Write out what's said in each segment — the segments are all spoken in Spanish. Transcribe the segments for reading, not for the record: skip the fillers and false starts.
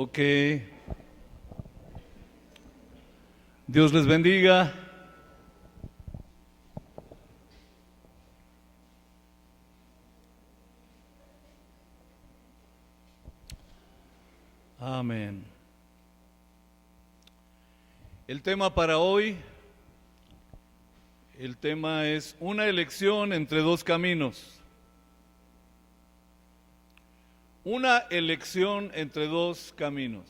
Ok. Dios les bendiga. Amén. El tema para hoy, el tema es una elección entre dos caminos. Una elección entre dos caminos.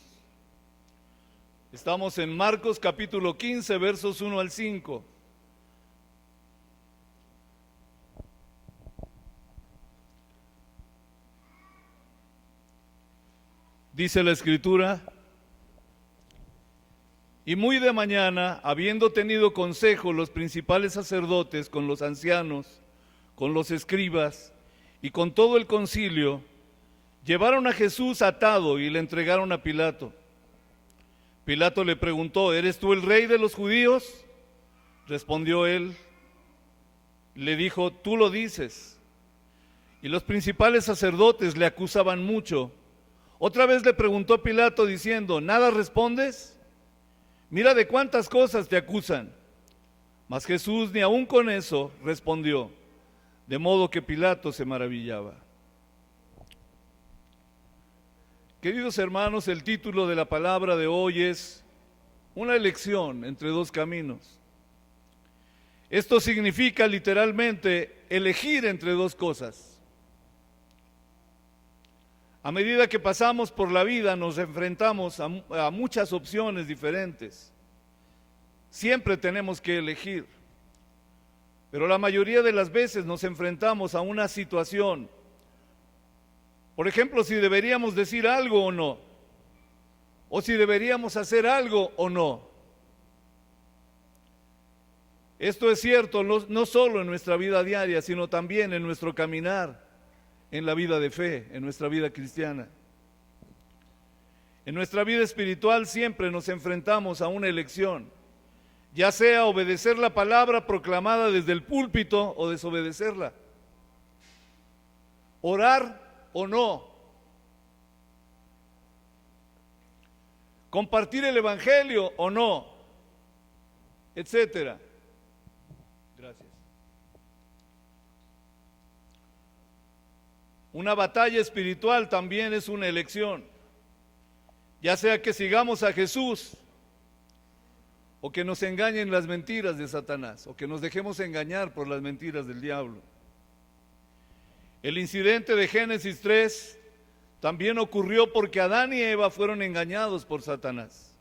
Estamos en Marcos capítulo 15, versos 1 al 5. Dice la Escritura: y muy de mañana, habiendo tenido consejo los principales sacerdotes con los ancianos, con los escribas y con todo el concilio, llevaron a Jesús atado y le entregaron a Pilato. Pilato le preguntó: ¿eres tú el rey de los judíos? Respondió él, le dijo: tú lo dices. Y los principales sacerdotes le acusaban mucho. Otra vez le preguntó Pilato diciendo: ¿nada respondes? Mira de cuántas cosas te acusan. Mas Jesús ni aun con eso respondió, de modo que Pilato se maravillaba. Queridos hermanos, el título de la palabra de hoy es una elección entre dos caminos. Esto significa literalmente elegir entre dos cosas. A medida que pasamos por la vida nos enfrentamos a muchas opciones diferentes. Siempre tenemos que elegir, pero la mayoría de las veces nos enfrentamos a una situación. Por ejemplo, si deberíamos decir algo o no, o si deberíamos hacer algo o no. Esto es cierto no solo en nuestra vida diaria, sino también en nuestro caminar, en la vida de fe, en nuestra vida cristiana. En nuestra vida espiritual siempre nos enfrentamos a una elección, ya sea obedecer la palabra proclamada desde el púlpito o desobedecerla, orar o no, compartir el evangelio o no, etcétera. Gracias. Una batalla espiritual también es una elección, ya sea que sigamos a Jesús o que nos engañen las mentiras de Satanás, o que nos dejemos engañar por las mentiras del diablo. El incidente de Génesis 3 también ocurrió porque Adán y Eva fueron engañados por Satanás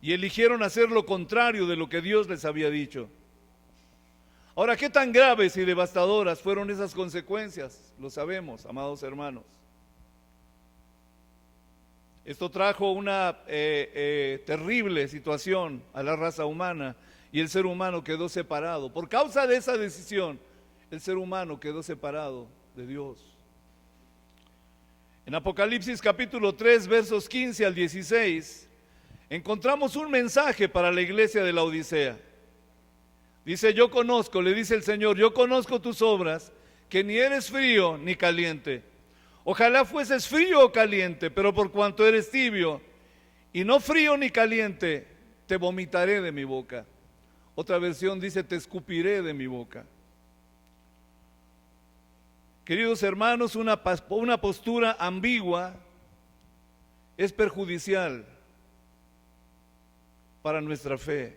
y eligieron hacer lo contrario de lo que Dios les había dicho. Ahora, ¿qué tan graves y devastadoras fueron esas consecuencias? Lo sabemos, amados hermanos. Esto trajo una terrible situación a la raza humana y el ser humano quedó separado. Por causa de esa decisión, el ser humano quedó separado de Dios. En Apocalipsis capítulo 3, versos 15 al 16, encontramos un mensaje para la iglesia de la Odisea. Dice: yo conozco, le dice el Señor, yo conozco tus obras, que ni eres frío ni caliente. Ojalá fueses frío o caliente, pero por cuanto eres tibio y no frío ni caliente, te vomitaré de mi boca. Otra versión dice: te escupiré de mi boca. Queridos hermanos, una postura ambigua es perjudicial para nuestra fe.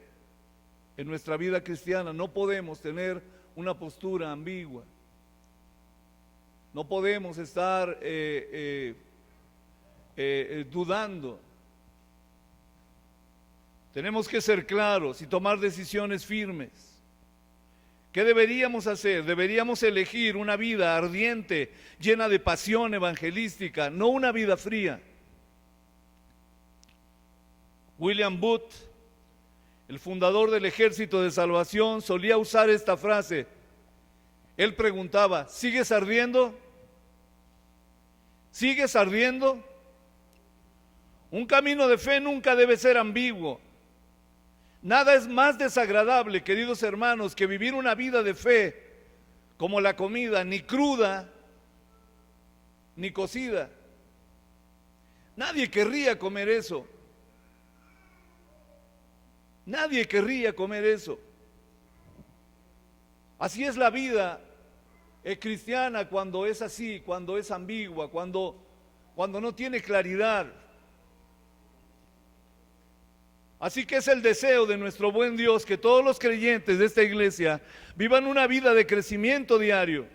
En nuestra vida cristiana no podemos tener una postura ambigua. No podemos estar dudando. Tenemos que ser claros y tomar decisiones firmes. ¿Qué deberíamos hacer? Deberíamos elegir una vida ardiente, llena de pasión evangelística, no una vida fría. William Booth, el fundador del Ejército de Salvación, solía usar esta frase. Él preguntaba: ¿sigues ardiendo? ¿Sigues ardiendo? Un camino de fe nunca debe ser ambiguo. Nada es más desagradable, queridos hermanos, que vivir una vida de fe como la comida, ni cruda ni cocida. Nadie querría comer eso. Nadie querría comer eso. Así es la vida cristiana cuando es así, cuando es ambigua, cuando no tiene claridad. Así que es el deseo de nuestro buen Dios que todos los creyentes de esta iglesia vivan una vida de crecimiento diario,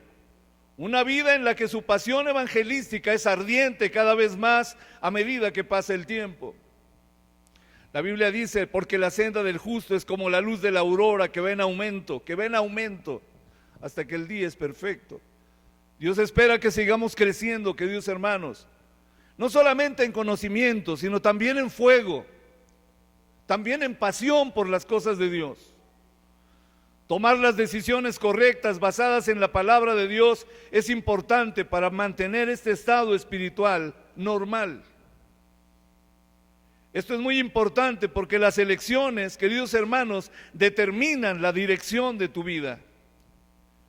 una vida en la que su pasión evangelística es ardiente cada vez más a medida que pasa el tiempo. La Biblia dice, porque la senda del justo es como la luz de la aurora que va en aumento, hasta que el día es perfecto. Dios espera que sigamos creciendo, queridos hermanos, no solamente en conocimiento, sino también en fuego, también en pasión por las cosas de Dios. Tomar las decisiones correctas basadas en la palabra de Dios es importante para mantener este estado espiritual normal. Esto es muy importante porque las elecciones, queridos hermanos, determinan la dirección de tu vida.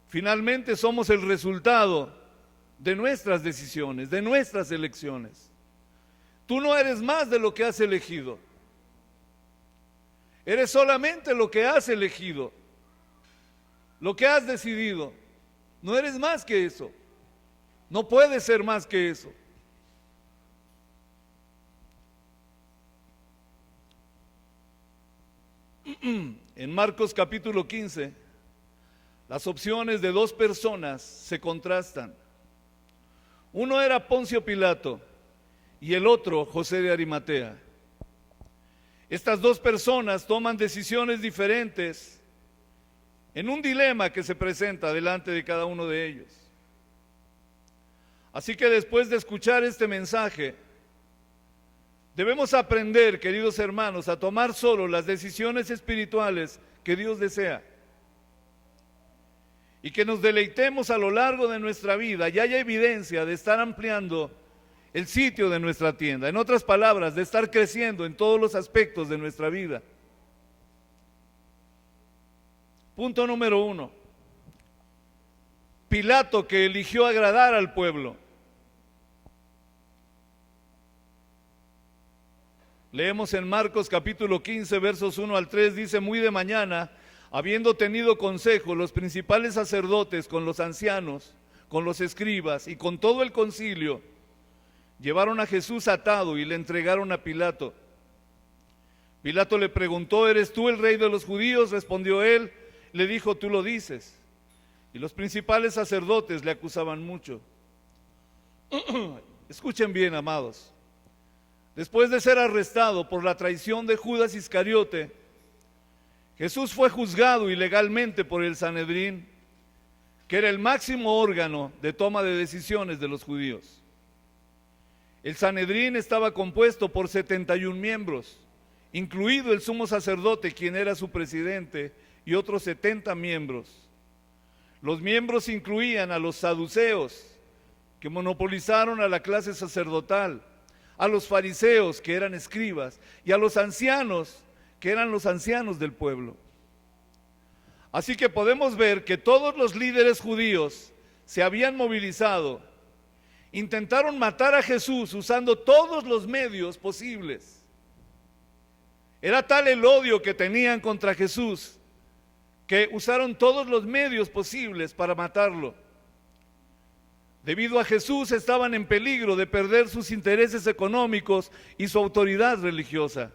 Finalmente somos el resultado de nuestras decisiones, de nuestras elecciones. Tú no eres más de lo que has elegido. Eres solamente lo que has elegido, lo que has decidido. No eres más que eso. No puedes ser más que eso. En Marcos capítulo 15, las opciones de dos personas se contrastan. Uno era Poncio Pilato y el otro José de Arimatea. Estas dos personas toman decisiones diferentes en un dilema que se presenta delante de cada uno de ellos. Así que después de escuchar este mensaje, debemos aprender, queridos hermanos, a tomar solo las decisiones espirituales que Dios desea. Y que nos deleitemos a lo largo de nuestra vida y haya evidencia de estar ampliando el sitio de nuestra tienda. En otras palabras, de estar creciendo en todos los aspectos de nuestra vida. Punto número 1. Pilato, que eligió agradar al pueblo. Leemos en Marcos capítulo 15, versos 1 al 3, dice: muy de mañana, habiendo tenido consejo los principales sacerdotes con los ancianos, con los escribas y con todo el concilio, llevaron a Jesús atado y le entregaron a Pilato. Pilato le preguntó: ¿eres tú el rey de los judíos? Respondió él, le dijo: tú lo dices. Y los principales sacerdotes le acusaban mucho. Escuchen bien, amados. Después de ser arrestado por la traición de Judas Iscariote, Jesús fue juzgado ilegalmente por el Sanedrín, que era el máximo órgano de toma de decisiones de los judíos. El Sanedrín estaba compuesto por 71 miembros, incluido el sumo sacerdote, quien era su presidente, y otros 70 miembros. Los miembros incluían a los saduceos, que monopolizaron a la clase sacerdotal, a los fariseos, que eran escribas, y a los ancianos, que eran los ancianos del pueblo. Así que podemos ver que todos los líderes judíos se habían movilizado, intentaron matar a Jesús usando todos los medios posibles. Era tal el odio que tenían contra Jesús, que usaron todos los medios posibles para matarlo. Debido a Jesús estaban en peligro de perder sus intereses económicos y su autoridad religiosa.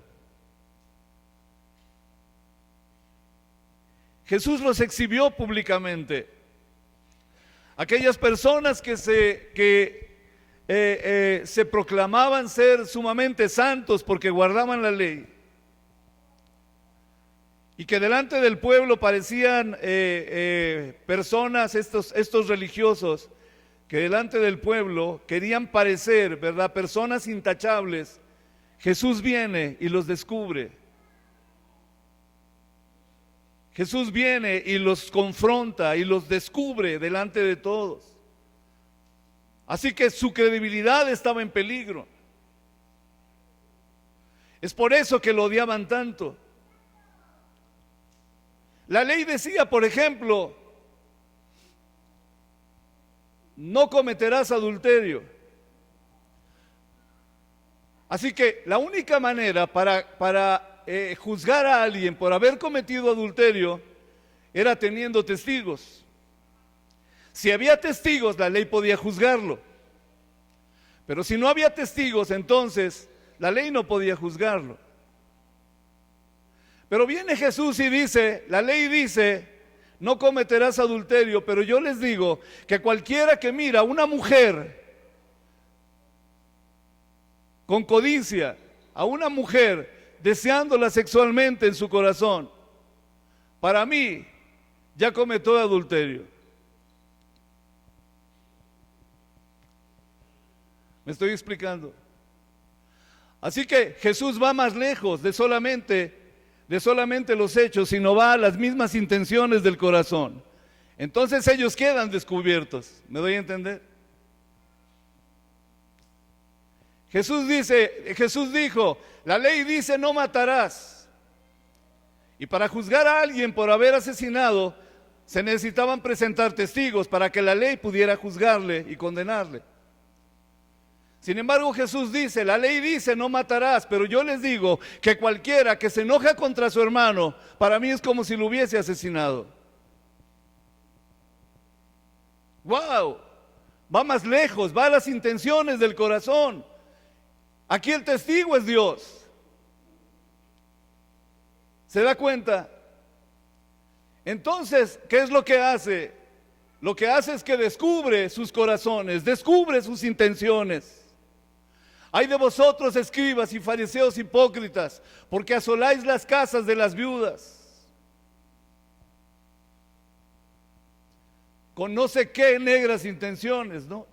Jesús los exhibió públicamente. Aquellas personas que se proclamaban ser sumamente santos porque guardaban la ley, y que delante del pueblo parecían personas, estos religiosos, que delante del pueblo querían parecer, ¿verdad?, personas intachables. Jesús viene y los descubre. Jesús viene y los confronta y los descubre delante de todos. Así que su credibilidad estaba en peligro. Es por eso que lo odiaban tanto. La ley decía, por ejemplo, no cometerás adulterio. Así que la única manera para juzgar a alguien por haber cometido adulterio era teniendo testigos. Si había testigos, la ley podía juzgarlo. Pero si no había testigos, entonces la ley no podía juzgarlo. Pero viene Jesús y dice, la ley dice, no cometerás adulterio, pero yo les digo que cualquiera que mira a una mujer con codicia, a una mujer deseándola sexualmente en su corazón, para mí ya cometió adulterio. ¿Me estoy explicando? Así que Jesús va más lejos de solamente los hechos, sino va a las mismas intenciones del corazón. Entonces ellos quedan descubiertos. ¿Me doy a entender? Jesús dijo, la ley dice no matarás. Y para juzgar a alguien por haber asesinado, se necesitaban presentar testigos para que la ley pudiera juzgarle y condenarle. Sin embargo, Jesús dice, la ley dice no matarás, pero yo les digo que cualquiera que se enoja contra su hermano, para mí es como si lo hubiese asesinado. ¡Wow! Va más lejos, va a las intenciones del corazón. Aquí el testigo es Dios. ¿Se da cuenta? Entonces, ¿qué es lo que hace? Lo que hace es que descubre sus corazones, descubre sus intenciones. Ay de vosotros, escribas y fariseos hipócritas, porque asoláis las casas de las viudas con no sé qué negras intenciones, ¿no?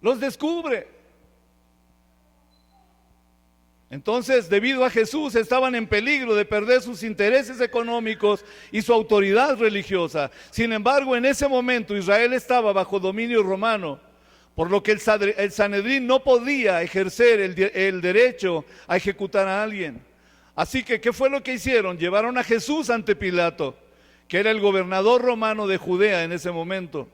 Los descubre. Entonces, debido a Jesús, estaban en peligro de perder sus intereses económicos y su autoridad religiosa. Sin embargo, en ese momento Israel estaba bajo dominio romano, por lo que el Sanedrín no podía ejercer el derecho a ejecutar a alguien. Así que, ¿qué fue lo que hicieron? Llevaron a Jesús ante Pilato, que era el gobernador romano de Judea en ese momento.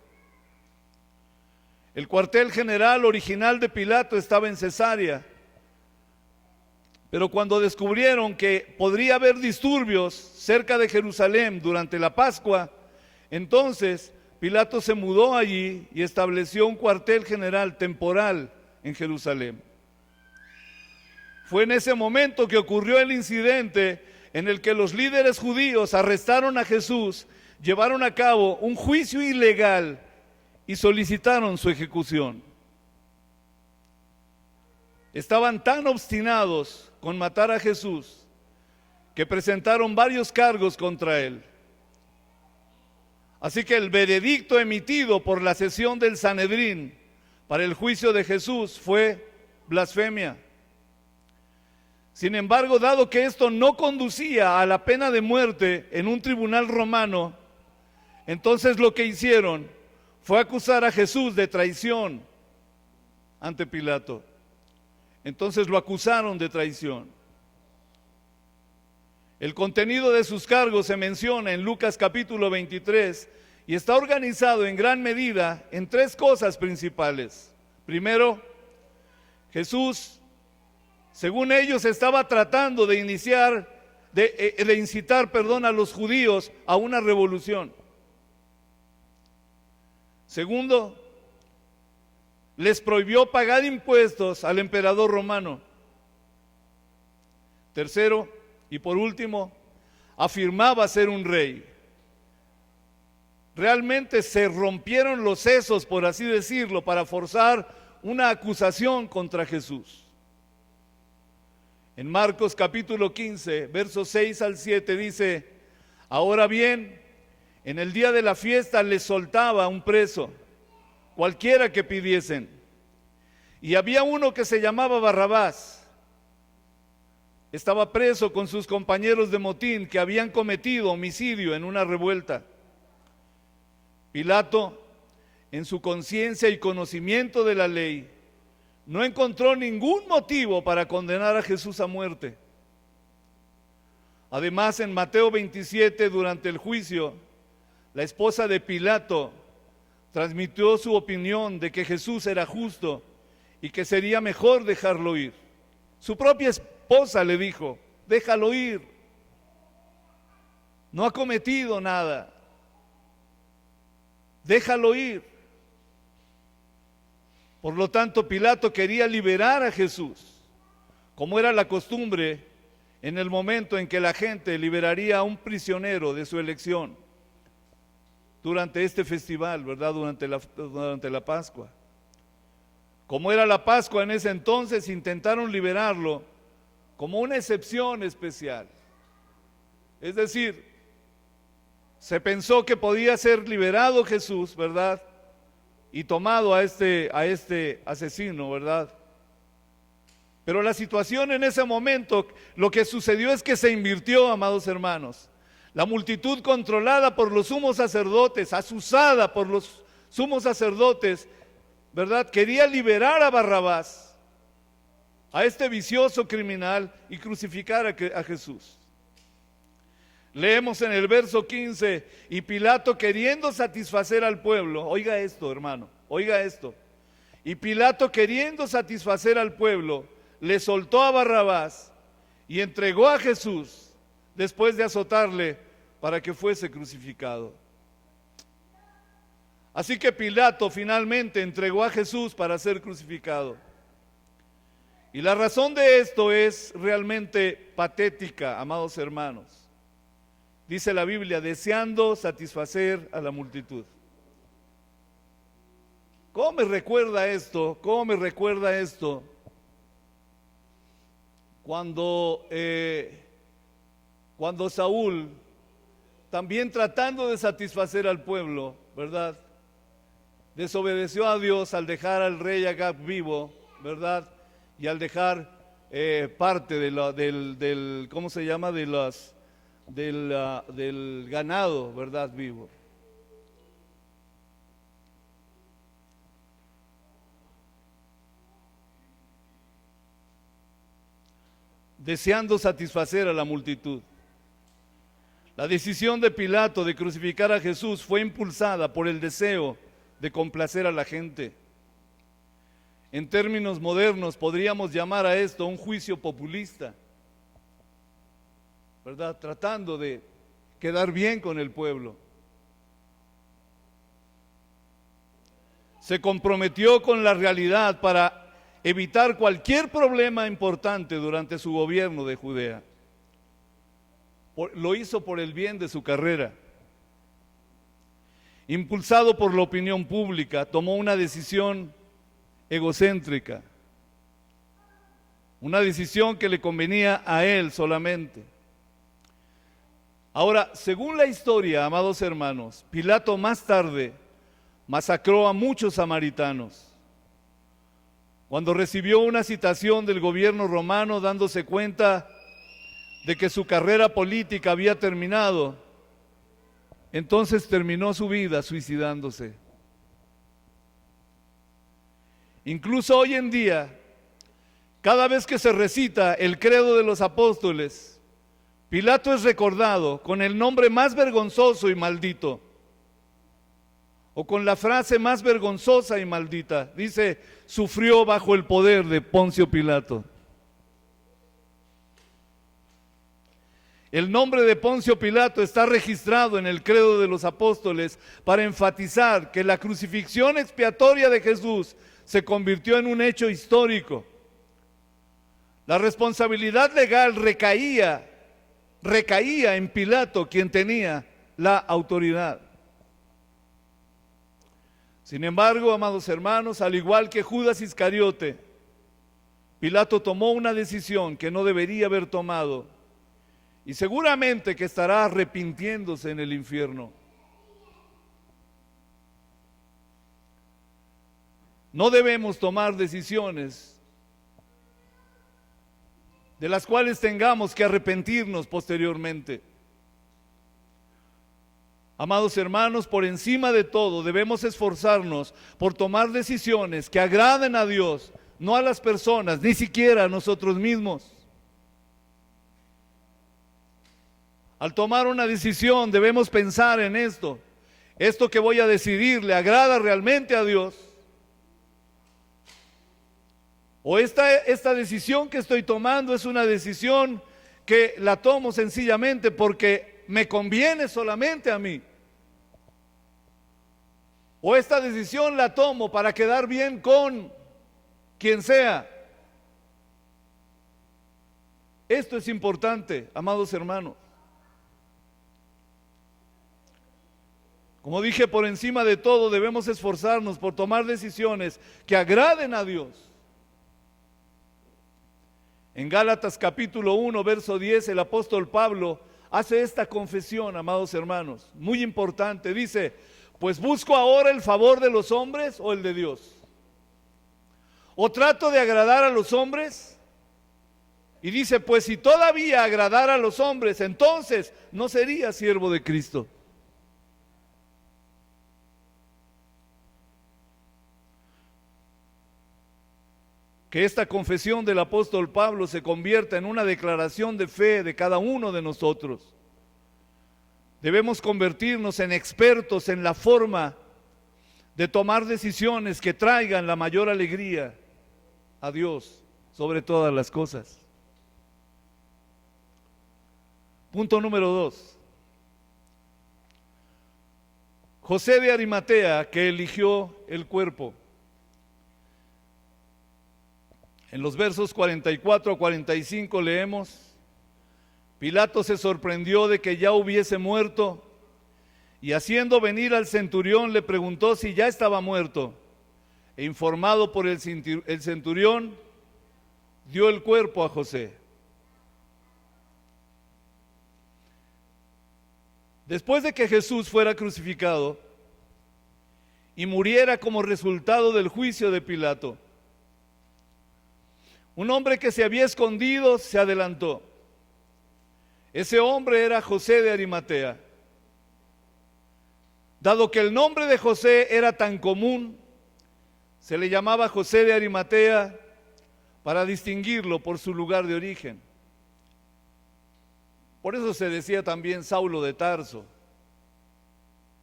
El cuartel general original de Pilato estaba en Cesarea. Pero cuando descubrieron que podría haber disturbios cerca de Jerusalén durante la Pascua, entonces Pilato se mudó allí y estableció un cuartel general temporal en Jerusalén. Fue en ese momento que ocurrió el incidente en el que los líderes judíos arrestaron a Jesús, llevaron a cabo un juicio ilegal y solicitaron su ejecución. Estaban tan obstinados con matar a Jesús que presentaron varios cargos contra él. Así que el veredicto emitido por la sesión del Sanedrín para el juicio de Jesús fue blasfemia. Sin embargo, dado que esto no conducía a la pena de muerte en un tribunal romano, entonces lo que hicieron fue acusar a Jesús de traición ante Pilato. Entonces lo acusaron de traición. El contenido de sus cargos se menciona en Lucas capítulo 23 y está organizado en gran medida en tres cosas principales. Primero, Jesús, según ellos, estaba tratando de incitar, a los judíos a una revolución. Segundo, les prohibió pagar impuestos al emperador romano. Tercero, y por último, afirmaba ser un rey. Realmente se rompieron los sesos, por así decirlo, para forzar una acusación contra Jesús. En Marcos capítulo 15, versos 6 al 7 dice, ahora bien, en el día de la fiesta les soltaba un preso, cualquiera que pidiesen. Y había uno que se llamaba Barrabás. Estaba preso con sus compañeros de motín que habían cometido homicidio en una revuelta. Pilato, en su conciencia y conocimiento de la ley, no encontró ningún motivo para condenar a Jesús a muerte. Además, en Mateo 27, durante el juicio, la esposa de Pilato transmitió su opinión de que Jesús era justo y que sería mejor dejarlo ir. Su propia esposa le dijo, déjalo ir, no ha cometido nada, déjalo ir. Por lo tanto, Pilato quería liberar a Jesús, como era la costumbre en el momento en que la gente liberaría a un prisionero de su elección durante este festival, ¿verdad? Durante la Pascua. Como era la Pascua en ese entonces, intentaron liberarlo como una excepción especial. Es decir, se pensó que podía ser liberado Jesús, ¿verdad? Y tomado a este asesino, ¿verdad? Pero la situación en ese momento, lo que sucedió es que se invirtió, amados hermanos. La multitud controlada por los sumos sacerdotes, asusada por los sumos sacerdotes, ¿verdad? Quería liberar a Barrabás, a este vicioso criminal, y crucificar a Jesús. Leemos en el verso 15, y Pilato, queriendo satisfacer al pueblo, oiga esto, hermano, oiga esto, y Pilato, queriendo satisfacer al pueblo, le soltó a Barrabás y entregó a Jesús después de azotarle para que fuese crucificado. Así que Pilato finalmente entregó a Jesús para ser crucificado. Y la razón de esto es realmente patética, amados hermanos. Dice la Biblia, deseando satisfacer a la multitud. ¿Cómo me recuerda esto? ¿Cómo me recuerda esto? Cuando Saúl, también tratando de satisfacer al pueblo, ¿verdad?, desobedeció a Dios al dejar al rey Agag vivo, ¿verdad?, y al dejar parte del ¿cómo se llama?, del ganado, ¿verdad?, vivo. Deseando satisfacer a la multitud. La decisión de Pilato de crucificar a Jesús fue impulsada por el deseo de complacer a la gente. En términos modernos podríamos llamar a esto un juicio populista, ¿verdad?, tratando de quedar bien con el pueblo. Se comprometió con la realidad para evitar cualquier problema importante durante su gobierno de Judea. Lo hizo por el bien de su carrera. Impulsado por la opinión pública, tomó una decisión egocéntrica, una decisión que le convenía a él solamente. Ahora, según la historia, amados hermanos, Pilato más tarde masacró a muchos samaritanos. Cuando recibió una citación del gobierno romano dándose cuenta de que su carrera política había terminado, entonces terminó su vida suicidándose. Incluso hoy en día, cada vez que se recita el credo de los apóstoles, Pilato es recordado con el nombre más vergonzoso y maldito, o con la frase más vergonzosa y maldita. Dice, sufrió bajo el poder de Poncio Pilato. El nombre de Poncio Pilato está registrado en el credo de los apóstoles para enfatizar que la crucifixión expiatoria de Jesús se convirtió en un hecho histórico. La responsabilidad legal recaía en Pilato, quien tenía la autoridad. Sin embargo, amados hermanos, al igual que Judas Iscariote, Pilato tomó una decisión que no debería haber tomado y seguramente que estará arrepintiéndose en el infierno. No debemos tomar decisiones de las cuales tengamos que arrepentirnos posteriormente. Amados hermanos, por encima de todo debemos esforzarnos por tomar decisiones que agraden a Dios, no a las personas, ni siquiera a nosotros mismos. Al tomar una decisión debemos pensar en esto. ¿Esto que voy a decidir le agrada realmente a Dios? O esta decisión que estoy tomando es una decisión que la tomo sencillamente porque me conviene solamente a mí. O esta decisión la tomo para quedar bien con quien sea. Esto es importante, amados hermanos. Como dije, por encima de todo debemos esforzarnos por tomar decisiones que agraden a Dios. En Gálatas capítulo 1, verso 10, el apóstol Pablo hace esta confesión, amados hermanos, muy importante. Dice, pues busco ahora el favor de los hombres o el de Dios. O trato de agradar a los hombres. Y dice, pues si todavía agradara a los hombres, entonces no sería siervo de Cristo. Que esta confesión del apóstol Pablo se convierta en una declaración de fe de cada uno de nosotros. Debemos convertirnos en expertos en la forma de tomar decisiones que traigan la mayor alegría a Dios sobre todas las cosas. Punto número 2. José de Arimatea, que eligió el cuerpo. En los versos 44 a 45 leemos, Pilato se sorprendió de que ya hubiese muerto y haciendo venir al centurión le preguntó si ya estaba muerto. E informado por el centurión, dio el cuerpo a José. Después de que Jesús fuera crucificado y muriera como resultado del juicio de Pilato, un hombre que se había escondido se adelantó. Ese hombre era José de Arimatea. Dado que el nombre de José era tan común, se le llamaba José de Arimatea para distinguirlo por su lugar de origen. Por eso se decía también Saulo de Tarso,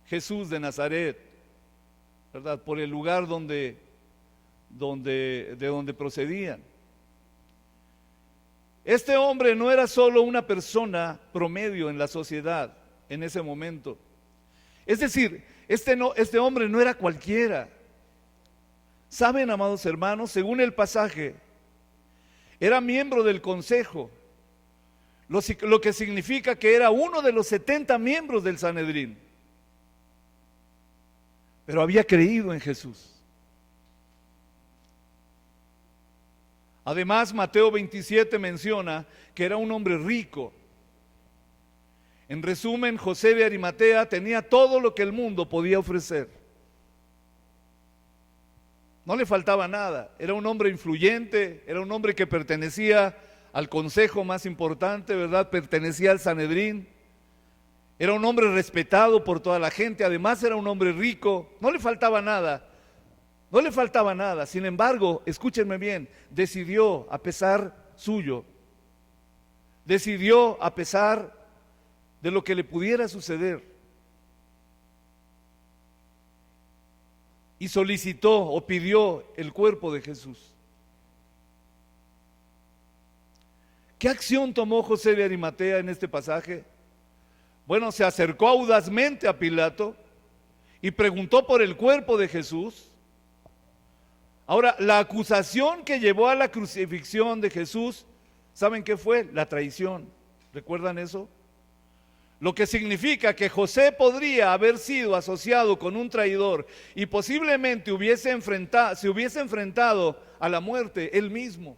Jesús de Nazaret, ¿verdad? Por el lugar de donde procedían. Este hombre no era solo una persona promedio en la sociedad en ese momento. Es decir, este hombre no era cualquiera. Saben, amados hermanos, según el pasaje, era miembro del consejo, lo que significa que era uno de los 70 miembros del Sanedrín. Pero había creído en Jesús. Además, Mateo 27 menciona que era un hombre rico. En resumen, José de Arimatea tenía todo lo que el mundo podía ofrecer. No le faltaba nada. Era un hombre influyente, era un hombre que pertenecía al consejo más importante, ¿verdad? Pertenecía al Sanedrín. Era un hombre respetado por toda la gente. Además, era un hombre rico. No le faltaba nada. No le faltaba nada. Sin embargo, escúchenme bien, decidió a pesar suyo, decidió a pesar de lo que le pudiera suceder, y solicitó o pidió el cuerpo de Jesús. ¿Qué acción tomó José de Arimatea en este pasaje? Bueno, se acercó audazmente a Pilato y preguntó por el cuerpo de Jesús. Ahora, la acusación que llevó a la crucifixión de Jesús, ¿saben qué fue? La traición. ¿Recuerdan eso? Lo que significa que José podría haber sido asociado con un traidor y posiblemente se hubiese enfrentado a la muerte él mismo.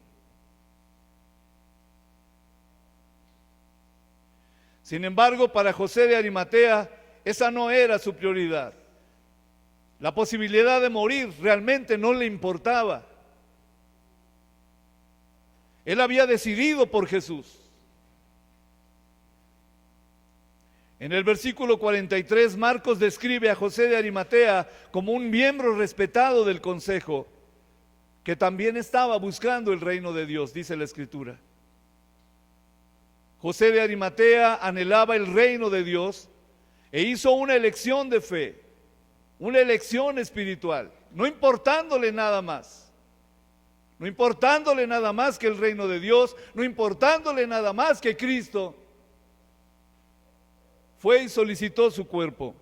Sin embargo, para José de Arimatea, esa no era su prioridad. La posibilidad de morir realmente no le importaba. Él había decidido por Jesús. En el versículo 43, Marcos describe a José de Arimatea como un miembro respetado del consejo, que también estaba buscando el reino de Dios, dice la Escritura. José de Arimatea anhelaba el reino de Dios e hizo una elección de fe, una elección espiritual, no importándole nada más. no importándole nada más que el reino de Dios, no importándole nada más que Cristo, fue y solicitó su cuerpo.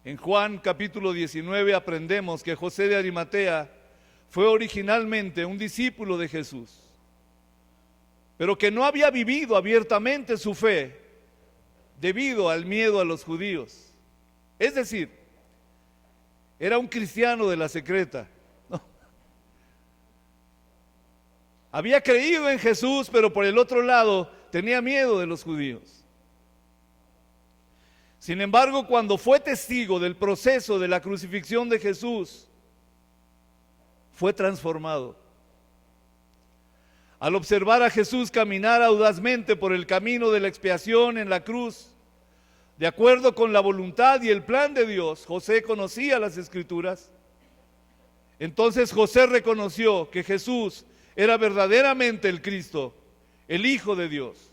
En Juan capítulo 19 aprendemos que José de Arimatea fue originalmente un discípulo de Jesús, pero que no había vivido abiertamente su fe debido al miedo a los judíos. Es decir, era un cristiano de la secreta. ¿No? Había creído en Jesús, pero por el otro lado tenía miedo de los judíos. Sin embargo, cuando fue testigo del proceso de la crucifixión de Jesús, fue transformado. Al observar a Jesús caminar audazmente por el camino de la expiación en la cruz, de acuerdo con la voluntad y el plan de Dios, José conocía las Escrituras. Entonces José reconoció que Jesús era verdaderamente el Cristo, el Hijo de Dios.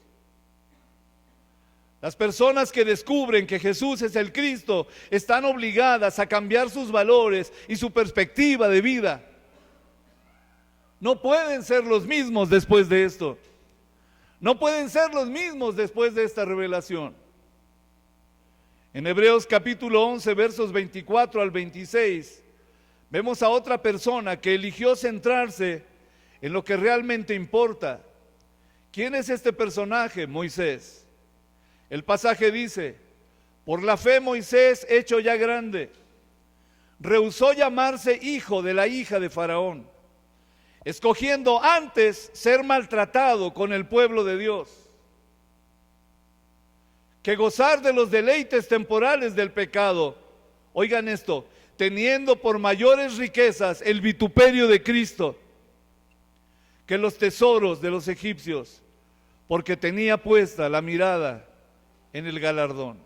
Las personas que descubren que Jesús es el Cristo están obligadas a cambiar sus valores y su perspectiva de vida. No pueden ser los mismos después de esto. No pueden ser los mismos después de esta revelación. En Hebreos capítulo 11, versos 24 al 26, vemos a otra persona que eligió centrarse en lo que realmente importa. ¿Quién es este personaje? Moisés. El pasaje dice: por la fe Moisés, hecho ya grande, rehusó llamarse hijo de la hija de Faraón, escogiendo antes ser maltratado con el pueblo de Dios, que gozar de los deleites temporales del pecado. Oigan esto: teniendo por mayores riquezas el vituperio de Cristo que los tesoros de los egipcios, porque tenía puesta la mirada en el galardón.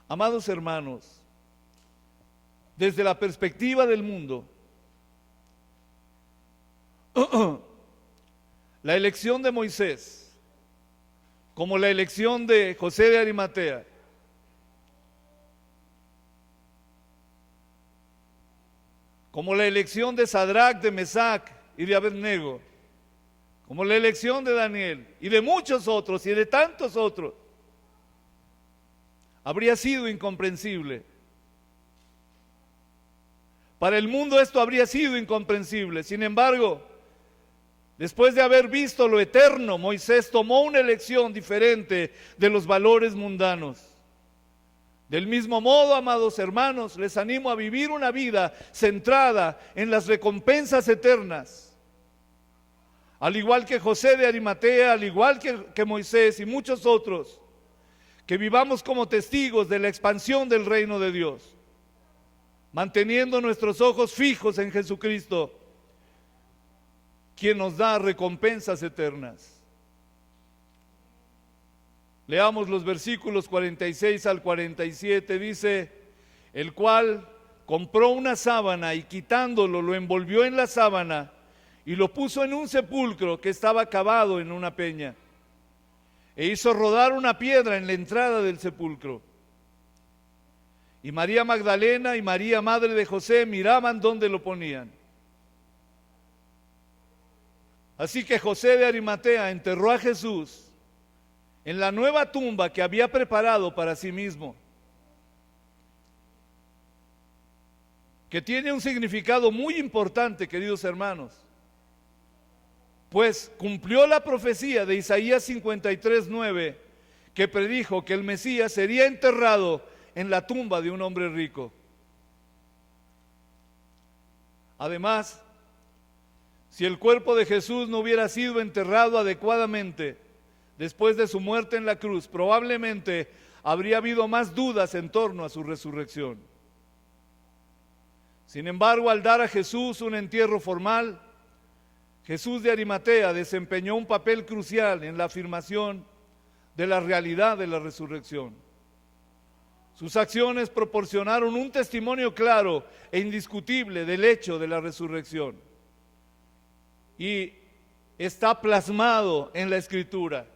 Amados hermanos, desde la perspectiva del mundo, la elección de Moisés, como la elección de José de Arimatea, como la elección de Sadrac, de Mesac y de Abednego, como la elección de Daniel y de muchos otros y de tantos otros, habría sido incomprensible. Para el mundo esto habría sido incomprensible. Sin embargo, después de haber visto lo eterno, Moisés tomó una elección diferente de los valores mundanos. Del mismo modo, amados hermanos, les animo a vivir una vida centrada en las recompensas eternas. Al igual que José de Arimatea, al igual que Moisés y muchos otros, que vivamos como testigos de la expansión del reino de Dios, manteniendo nuestros ojos fijos en Jesucristo, quien nos da recompensas eternas. Leamos los versículos 46 al 47, dice: el cual compró una sábana y quitándolo lo envolvió en la sábana y lo puso en un sepulcro que estaba cavado en una peña, e hizo rodar una piedra en la entrada del sepulcro. Y María Magdalena y María, madre de José, miraban dónde lo ponían. Así que José de Arimatea enterró a Jesús en la nueva tumba que había preparado para sí mismo, que tiene un significado muy importante, queridos hermanos, pues cumplió la profecía de Isaías 53:9, que predijo que el Mesías sería enterrado en la tumba de un hombre rico. Además, si el cuerpo de Jesús no hubiera sido enterrado adecuadamente después de su muerte en la cruz, probablemente habría habido más dudas en torno a su resurrección. Sin embargo, al dar a Jesús un entierro formal, Jesús de Arimatea desempeñó un papel crucial en la afirmación de la realidad de la resurrección. Sus acciones proporcionaron un testimonio claro e indiscutible del hecho de la resurrección. Y está plasmado en la Escritura.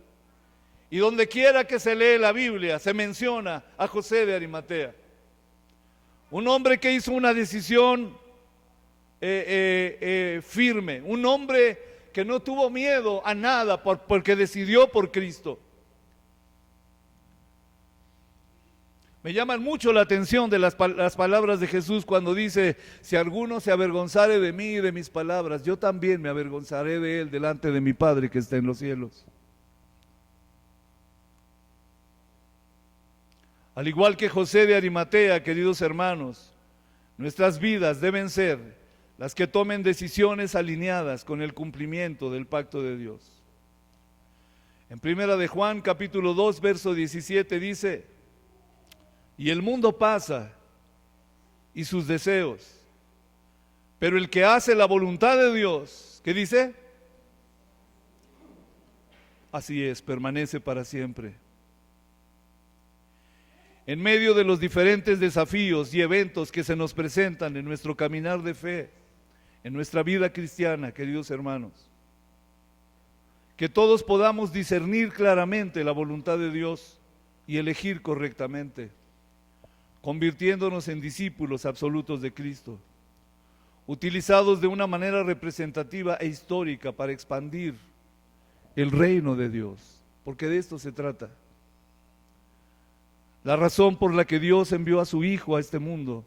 Y donde quiera que se lee la Biblia, se menciona a José de Arimatea. Un hombre que hizo una decisión firme, un hombre que no tuvo miedo a nada porque decidió por Cristo. Me llaman mucho la atención de las palabras de Jesús cuando dice: si alguno se avergonzare de mí y de mis palabras, yo también me avergonzaré de él delante de mi Padre que está en los cielos. Al igual que José de Arimatea, queridos hermanos, nuestras vidas deben ser las que tomen decisiones alineadas con el cumplimiento del pacto de Dios. En Primera de Juan, capítulo 2, verso 17 dice: y el mundo pasa y sus deseos, pero el que hace la voluntad de Dios, ¿qué dice? Así es, permanece para siempre. En medio de los diferentes desafíos y eventos que se nos presentan en nuestro caminar de fe, en nuestra vida cristiana, queridos hermanos, que todos podamos discernir claramente la voluntad de Dios y elegir correctamente, convirtiéndonos en discípulos absolutos de Cristo, utilizados de una manera representativa e histórica para expandir el reino de Dios, porque de esto se trata. La razón por la que Dios envió a su Hijo a este mundo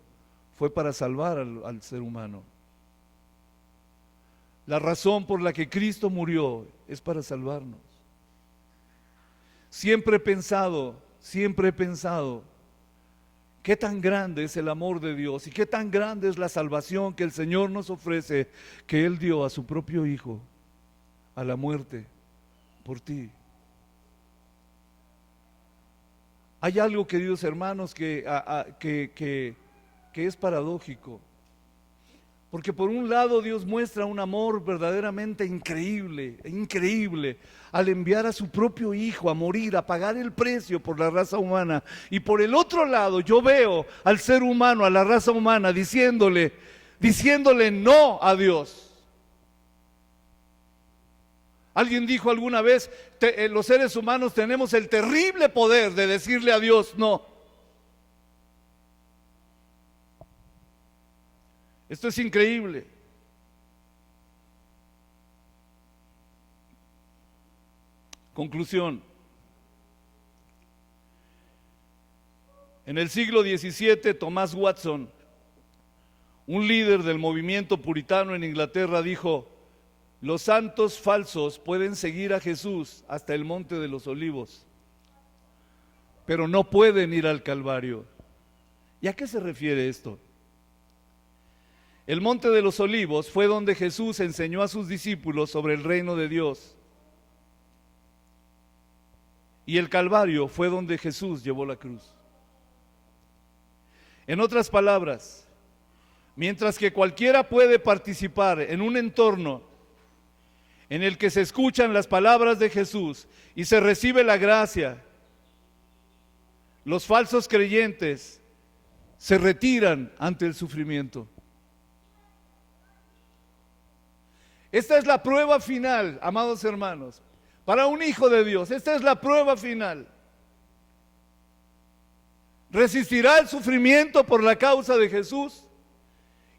fue para salvar al ser humano. La razón por la que Cristo murió es para salvarnos. Siempre he pensado qué tan grande es el amor de Dios y qué tan grande es la salvación que el Señor nos ofrece, que Él dio a su propio Hijo a la muerte por ti. Hay algo, queridos hermanos, que es paradójico, porque por un lado Dios muestra un amor verdaderamente increíble, al enviar a su propio Hijo a morir, a pagar el precio por la raza humana, y por el otro lado yo veo al ser humano, a la raza humana, diciéndole no a Dios. Alguien dijo alguna vez: los seres humanos tenemos el terrible poder de decirle a Dios no. Esto es increíble. Conclusión. En el siglo XVII, Thomas Watson, un líder del movimiento puritano en Inglaterra, dijo: los santos falsos pueden seguir a Jesús hasta el Monte de los Olivos, pero no pueden ir al Calvario. ¿Y a qué se refiere esto? El Monte de los Olivos fue donde Jesús enseñó a sus discípulos sobre el reino de Dios. Y el Calvario fue donde Jesús llevó la cruz. En otras palabras, mientras que cualquiera puede participar en un entorno en el que se escuchan las palabras de Jesús y se recibe la gracia, los falsos creyentes se retiran ante el sufrimiento. Esta es la prueba final, amados hermanos, para un hijo de Dios. Esta es la prueba final. Resistirá el sufrimiento por la causa de Jesús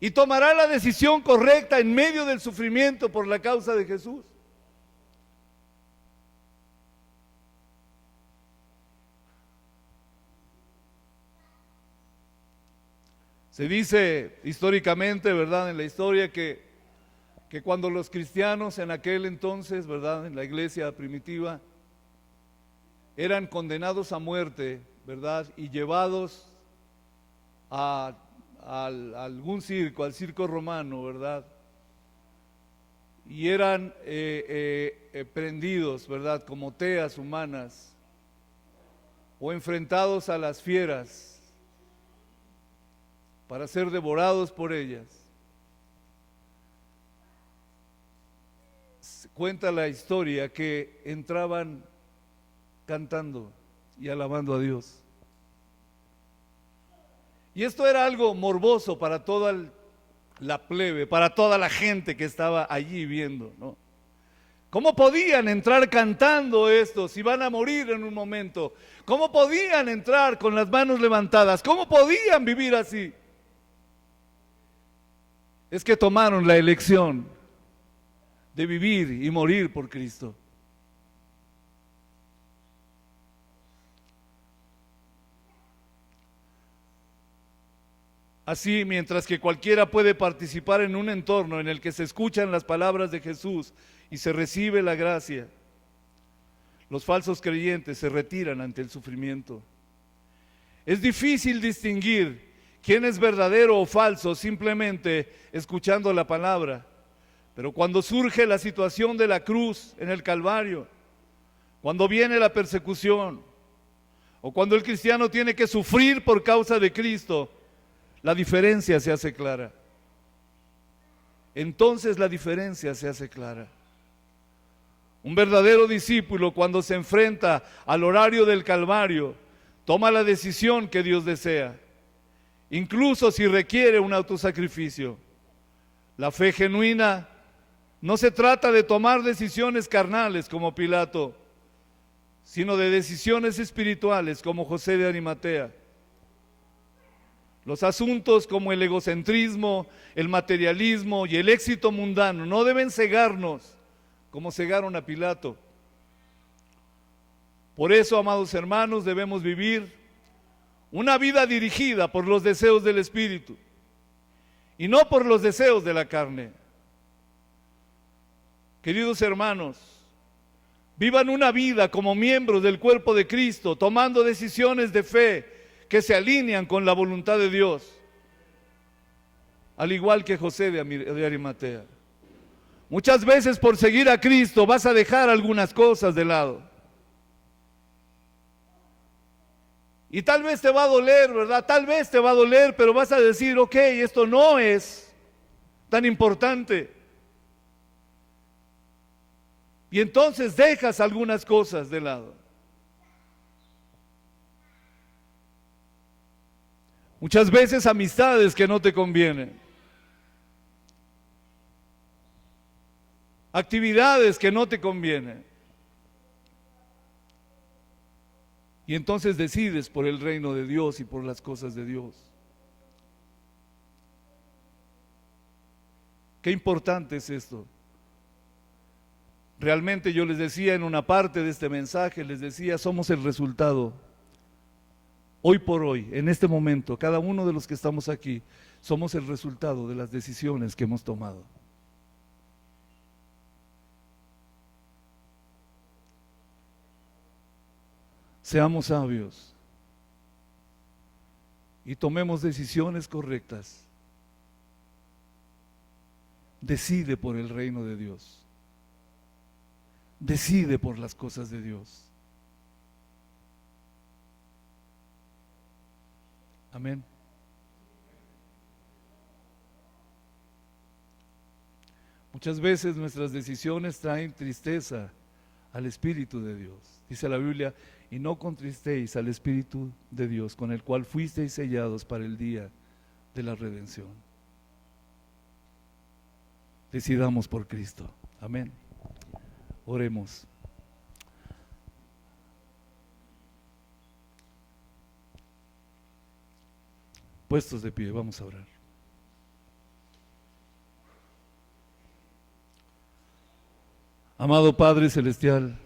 y tomará la decisión correcta en medio del sufrimiento por la causa de Jesús. Se dice históricamente, ¿verdad?, en la historia que cuando los cristianos en aquel entonces, ¿verdad?, en la iglesia primitiva, eran condenados a muerte, ¿verdad?, y llevados a algún circo, al circo romano, ¿verdad?, y eran prendidos, ¿verdad?, como teas humanas, o enfrentados a las fieras para ser devorados por ellas. Cuenta la historia que entraban cantando y alabando a Dios. Y esto era algo morboso para toda la plebe, para toda la gente que estaba allí viendo, ¿no? ¿Cómo podían entrar cantando esto si van a morir en un momento? ¿Cómo podían entrar con las manos levantadas? ¿Cómo podían vivir así? es que tomaron la elección de vivir y morir por Cristo. Así, mientras que cualquiera puede participar en un entorno en el que se escuchan las palabras de Jesús y se recibe la gracia, los falsos creyentes se retiran ante el sufrimiento. Es difícil distinguir quién es verdadero o falso simplemente escuchando la palabra, pero cuando surge la situación de la cruz en el Calvario, cuando viene la persecución, o cuando el cristiano tiene que sufrir por causa de Cristo, la diferencia se hace clara. Entonces la diferencia se hace clara. Un verdadero discípulo, cuando se enfrenta al horario del Calvario, toma la decisión que Dios desea, incluso si requiere un autosacrificio. La fe genuina no se trata de tomar decisiones carnales como Pilato, sino de decisiones espirituales como José de Arimatea. Los asuntos como el egocentrismo, el materialismo y el éxito mundano no deben cegarnos como cegaron a Pilato. Por eso, amados hermanos, debemos vivir una vida dirigida por los deseos del Espíritu y no por los deseos de la carne. Queridos hermanos, vivan una vida como miembros del cuerpo de Cristo, tomando decisiones de fe que se alinean con la voluntad de Dios, al igual que José de Arimatea. Muchas veces por seguir a Cristo vas a dejar algunas cosas de lado. Y tal vez te va a doler, ¿verdad? Tal vez te va a doler, pero vas a decir, ok, esto no es tan importante. Y entonces dejas algunas cosas de lado. Muchas veces amistades que no te convienen. Actividades que no te convienen. Y entonces decides por el reino de Dios y por las cosas de Dios. Qué importante es esto. Realmente yo les decía en una parte de este mensaje, les decía, somos el resultado. Hoy por hoy, en este momento, cada uno de los que estamos aquí, somos el resultado de las decisiones que hemos tomado. Seamos sabios y tomemos decisiones correctas. Decide por el reino de Dios. Decide por las cosas de Dios. Amén. Muchas veces nuestras decisiones traen tristeza al Espíritu de Dios. Dice la Biblia, y no contristéis al Espíritu de Dios, con el cual fuisteis sellados para el día de la redención. Decidamos por Cristo. Amén. Oremos. Puestos de pie, vamos a orar. Amado Padre Celestial,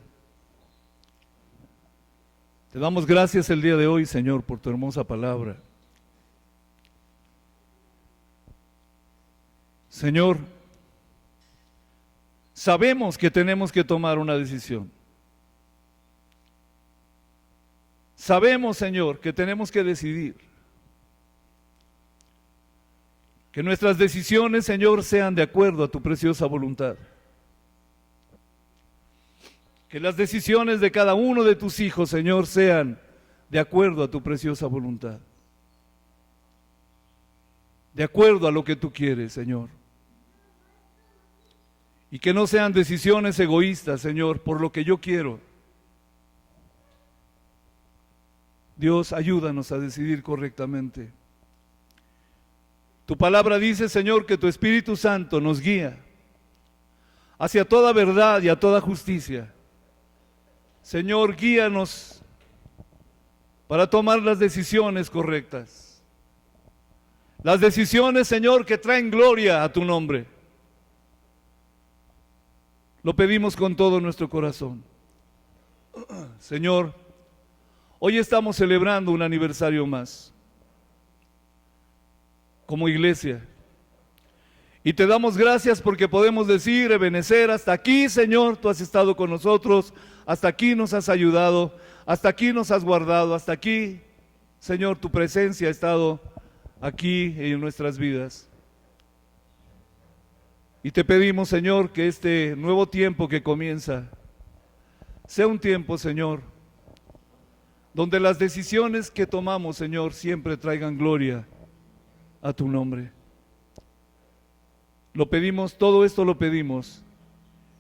te damos gracias el día de hoy, Señor, por tu hermosa palabra. Señor, sabemos que tenemos que tomar una decisión. Sabemos, Señor, que tenemos que decidir. Que nuestras decisiones, Señor, sean de acuerdo a tu preciosa voluntad. Que las decisiones de cada uno de tus hijos, Señor, sean de acuerdo a tu preciosa voluntad. De acuerdo a lo que tú quieres, Señor. Y que no sean decisiones egoístas, Señor, por lo que yo quiero. Dios, ayúdanos a decidir correctamente. Tu palabra dice, Señor, que tu Espíritu Santo nos guía hacia toda verdad y a toda justicia. Señor, guíanos para tomar las decisiones correctas. las decisiones, Señor, que traen gloria a tu nombre. Lo pedimos con todo nuestro corazón. Señor, hoy estamos celebrando un aniversario más como iglesia. Y te damos gracias porque podemos decir, Ebenezer, hasta aquí, Señor, tú has estado con nosotros, hasta aquí nos has ayudado, hasta aquí nos has guardado, hasta aquí, Señor, tu presencia ha estado aquí en nuestras vidas. Y te pedimos, Señor, que este nuevo tiempo que comienza sea un tiempo, Señor, donde las decisiones que tomamos, Señor, siempre traigan gloria a tu nombre. Lo pedimos, todo esto lo pedimos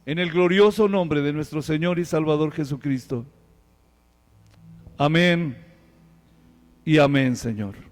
en el glorioso nombre de nuestro Señor y Salvador Jesucristo. Amén y amén, Señor.